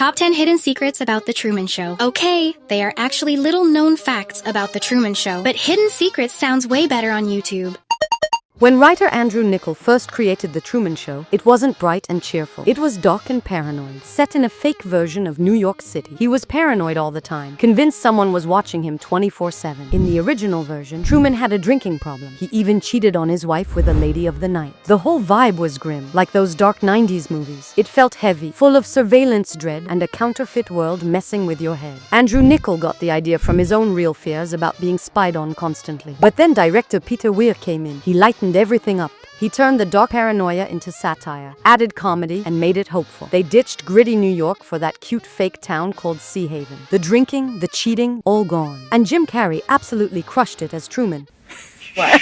Top 10 hidden secrets about The Truman Show. Okay, they are actually little known facts about The Truman Show, but hidden secrets sounds way better on YouTube. When writer Andrew Niccol first created The Truman Show, it wasn't bright and cheerful. It was dark and paranoid, set in a fake version of New York City. He was paranoid all the time, convinced someone was watching him 24/7. In the original version, Truman had a drinking problem. He even cheated on his wife with a lady of the night. The whole vibe was grim, like those dark 90s movies. It felt heavy, full of surveillance dread and a counterfeit world messing with your head. Andrew Niccol got the idea from his own real fears about being spied on constantly. But then director Peter Weir came in. He lightened everything up. He turned the dark paranoia into satire, added comedy, and made it hopeful. They ditched gritty New York for that cute fake town called Sea Haven. The drinking, the cheating, all gone. And Jim Carrey absolutely crushed it as Truman. What?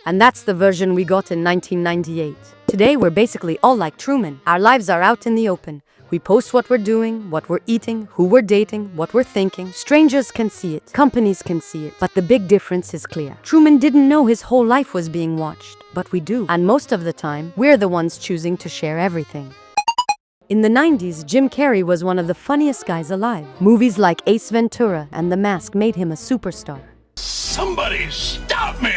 And that's the version we got in 1998. Today we're basically all like Truman. Our lives are out in the open. We post what we're doing, what we're eating, who we're dating, what we're thinking. Strangers can see it, companies can see it, but the big difference is clear. Truman didn't know his whole life was being watched, but we do. And most of the time, we're the ones choosing to share everything. In the 90s, Jim Carrey was one of the funniest guys alive. Movies like Ace Ventura and The Mask made him a superstar. Somebody stop me!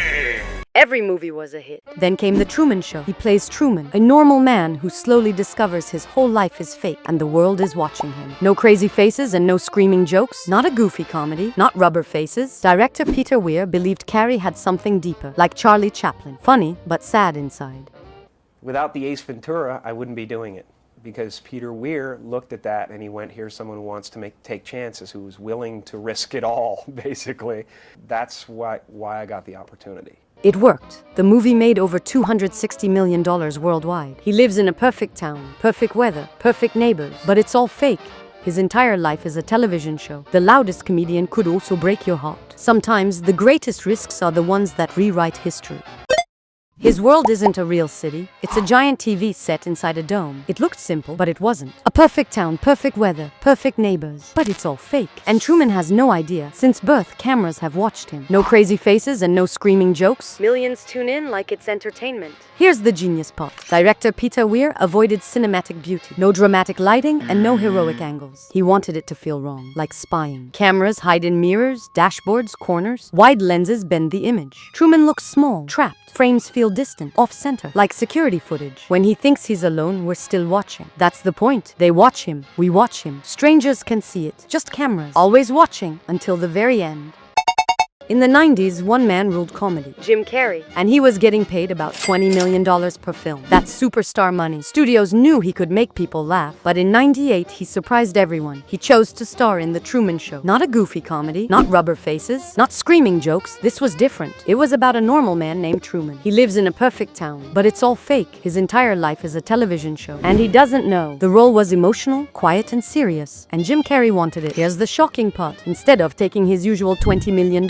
Every movie was a hit. Then came The Truman Show. He plays Truman, a normal man who slowly discovers his whole life is fake and the world is watching him. No crazy faces and no screaming jokes. Not a goofy comedy. Not rubber faces. Director Peter Weir believed Carrey had something deeper, like Charlie Chaplin. Funny, but sad inside. Without the Ace Ventura, I wouldn't be doing it. Because Peter Weir looked at that and he went, here's someone who wants to take chances, who's willing to risk it all, basically. That's why I got the opportunity. It worked. The movie made over $260 million worldwide. He lives in a perfect town, perfect weather, perfect neighbors, but it's all fake. His entire life is a television show. The loudest comedian could also break your heart. Sometimes the greatest risks are the ones that rewrite history. His world isn't a real city. It's a giant TV set inside a dome. It looked simple, but it wasn't. A perfect town, perfect weather, perfect neighbors. But it's all fake. And Truman has no idea. Since birth, cameras have watched him. No crazy faces and no screaming jokes. Millions tune in like it's entertainment. Here's the genius part. Director Peter Weir avoided cinematic beauty. No dramatic lighting and no heroic angles. He wanted it to feel wrong, like spying. Cameras hide in mirrors, dashboards, corners. Wide lenses bend the image. Truman looks small, trapped. Frames feel distant, off-center, like security footage. When he thinks he's alone, we're still watching. That's the point. They watch him. We watch him. Strangers can see it. Just cameras. Always watching until the very end. In the 90s, one man ruled comedy, Jim Carrey, and he was getting paid about $20 million per film. That's superstar money. Studios knew he could make people laugh, but in '98, he surprised everyone. He chose to star in The Truman Show. Not a goofy comedy, not rubber faces, not screaming jokes. This was different. It was about a normal man named Truman. He lives in a perfect town, but it's all fake. His entire life is a television show, and he doesn't know. The role was emotional, quiet, and serious, and Jim Carrey wanted it. Here's the shocking part. Instead of taking his usual $20 million,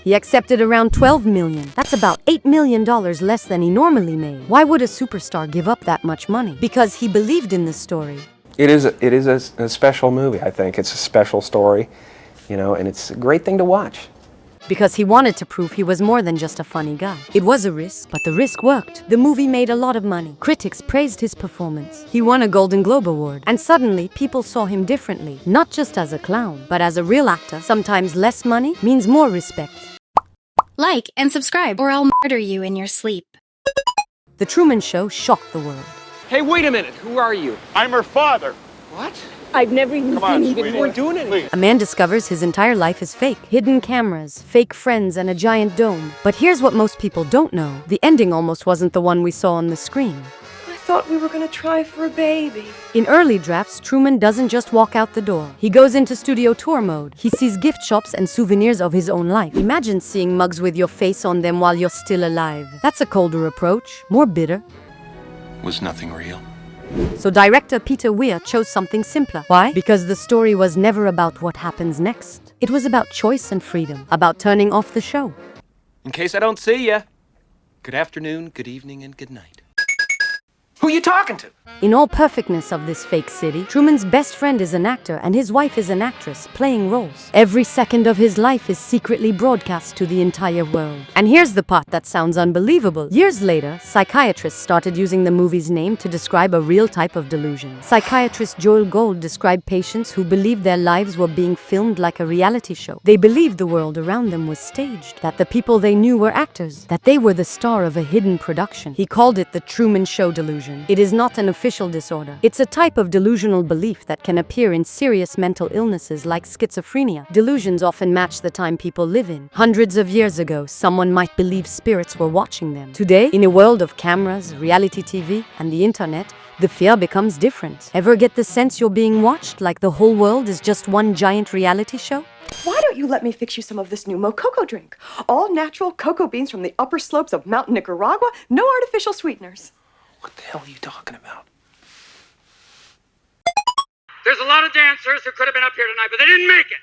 he accepted around $12 million. That's about $8 million less than he normally made. Why would a superstar give up that much money? Because he believed in the story. It is a special movie, I think. It's a special story, and it's a great thing to watch. Because he wanted to prove he was more than just a funny guy. It was a risk, but the risk worked. The movie made a lot of money. Critics praised his performance. He won a Golden Globe Award. And suddenly, people saw him differently. Not just as a clown, but as a real actor. Sometimes less money means more respect. Like and subscribe, or I'll murder you in your sleep. The Truman Show shocked the world. Hey, wait a minute. Who are you? I'm her father. What? I've never even Come on, seen you sweetie. before. We're doing it. Please. A man discovers his entire life is fake. Hidden cameras, fake friends, and a giant dome. But here's what most people don't know. The ending almost wasn't the one we saw on the screen. I thought we were gonna try for a baby. In early drafts, Truman doesn't just walk out the door. He goes into studio tour mode. He sees gift shops and souvenirs of his own life. Imagine seeing mugs with your face on them while you're still alive. That's a colder approach, more bitter. Was nothing real? So director Peter Weir chose something simpler. Why? Because the story was never about what happens next. It was about choice and freedom, about turning off the show. In case I don't see ya, good afternoon, good evening, and good night. Who you talking to? In all perfectness of this fake city, Truman's best friend is an actor and his wife is an actress, playing roles. Every second of his life is secretly broadcast to the entire world. And here's the part that sounds unbelievable. Years later, psychiatrists started using the movie's name to describe a real type of delusion. Psychiatrist Joel Gold described patients who believed their lives were being filmed like a reality show. They believed the world around them was staged, that the people they knew were actors, that they were the star of a hidden production. He called it the Truman Show delusion. It is not an official disorder. It's a type of delusional belief that can appear in serious mental illnesses like schizophrenia. Delusions often match the time people live in. Hundreds of years ago, someone might believe spirits were watching them. Today, in a world of cameras, reality TV, and the internet, the fear becomes different. Ever get the sense you're being watched, like the whole world is just one giant reality show? Why don't you let me fix you some of this new mococo drink? All natural cocoa beans from the upper slopes of Mountain Nicaragua, no artificial sweeteners. What the hell are you talking about? There's a lot of dancers who could have been up here tonight, but they didn't make it.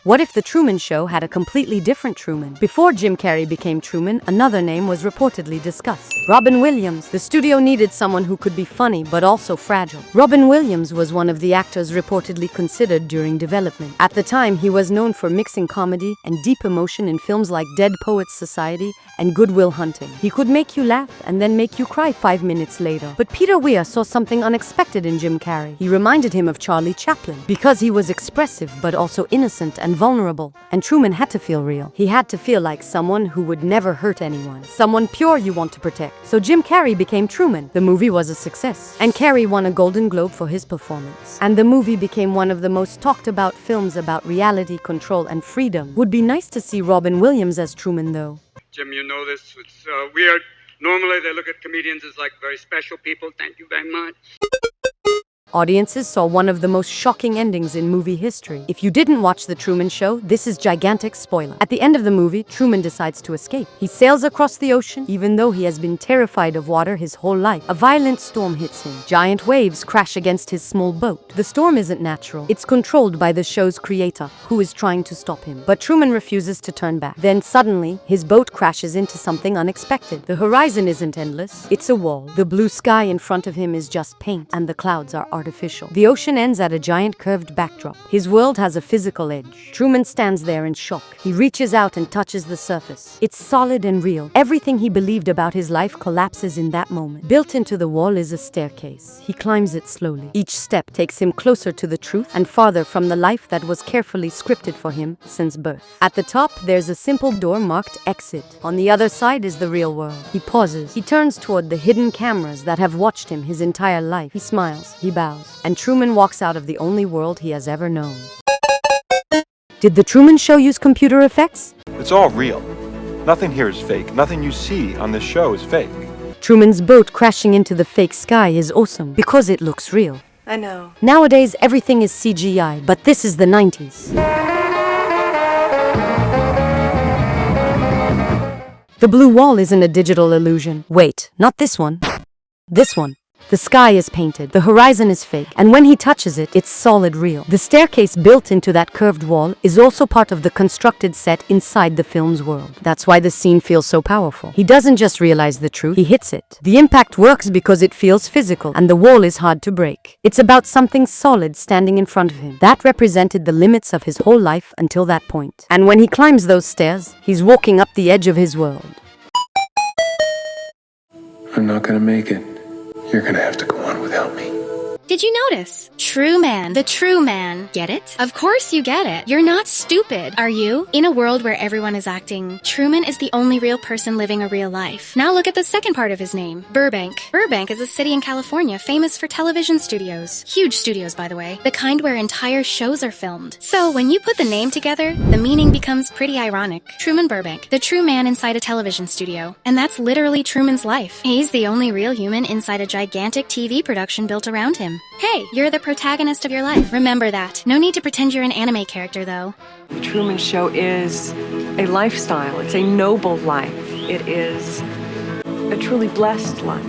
What if the Truman Show had a completely different Truman? Before Jim Carrey became Truman, another name was reportedly discussed. Robin Williams. The studio needed someone who could be funny but also fragile. Robin Williams was one of the actors reportedly considered during development. At the time, he was known for mixing comedy and deep emotion in films like Dead Poets Society and Good Will Hunting. He could make you laugh and then make you cry 5 minutes later. But Peter Weir saw something unexpected in Jim Carrey. He reminded him of Charlie Chaplin because he was expressive but also innocent and vulnerable. And Truman had to feel real. He had to feel like someone who would never hurt anyone. Someone pure you want to protect. So Jim Carrey became Truman. The movie was a success. And Carrey won a Golden Globe for his performance. And the movie became one of the most talked about films about reality, control, and freedom. Would be nice to see Robin Williams as Truman though. Jim, you know this. It's weird. Normally they look at comedians as like very special people. Thank you very much. Audiences saw one of the most shocking endings in movie history. If you didn't watch The Truman Show, this is gigantic spoiler. At the end of the movie, Truman decides to escape. He sails across the ocean, even though he has been terrified of water his whole life. A violent storm hits him. Giant waves crash against his small boat. The storm isn't natural. It's controlled by the show's creator, who is trying to stop him. But Truman refuses to turn back. Then suddenly, his boat crashes into something unexpected. The horizon isn't endless. It's a wall. The blue sky in front of him is just paint, and the clouds are artificial. The ocean ends at a giant curved backdrop. His world has a physical edge. Truman stands there in shock. He reaches out and touches the surface. It's solid and real. Everything he believed about his life collapses in that moment. Built into the wall is a staircase. He climbs it slowly. Each step takes him closer to the truth and farther from the life that was carefully scripted for him since birth. At the top, there's a simple door marked exit. On the other side is the real world. He pauses. He turns toward the hidden cameras that have watched him his entire life. He smiles. He bows. And Truman walks out of the only world he has ever known. Did The Truman Show use computer effects? It's all real. Nothing here is fake. Nothing you see on this show is fake. Truman's boat crashing into the fake sky is awesome because it looks real. I know. Nowadays, everything is CGI, but this is the 90s. The blue wall isn't a digital illusion. Wait, not this one. This one. The sky is painted, the horizon is fake, and when he touches it, it's solid real. The staircase built into that curved wall is also part of the constructed set inside the film's world. That's why the scene feels so powerful. He doesn't just realize the truth, he hits it. The impact works because it feels physical, and the wall is hard to break. It's about something solid standing in front of him. That represented the limits of his whole life until that point. And when he climbs those stairs, he's walking up the edge of his world. I'm not gonna make it. You're gonna have to go on without me. Did you notice? Truman, the true man. Get it? Of course you get it. You're not stupid, are you? In a world where everyone is acting, Truman is the only real person living a real life. Now look at the second part of his name, Burbank. Burbank is a city in California famous for television studios. Huge studios, by the way. The kind where entire shows are filmed. So when you put the name together, the meaning becomes pretty ironic. Truman Burbank, the true man inside a television studio. And that's literally Truman's life. He's the only real human inside a gigantic TV production built around him. Hey, you're the protagonist of your life. Remember that. No need to pretend you're an anime character, though. The Truman Show is a lifestyle. It's a noble life. It is a truly blessed life.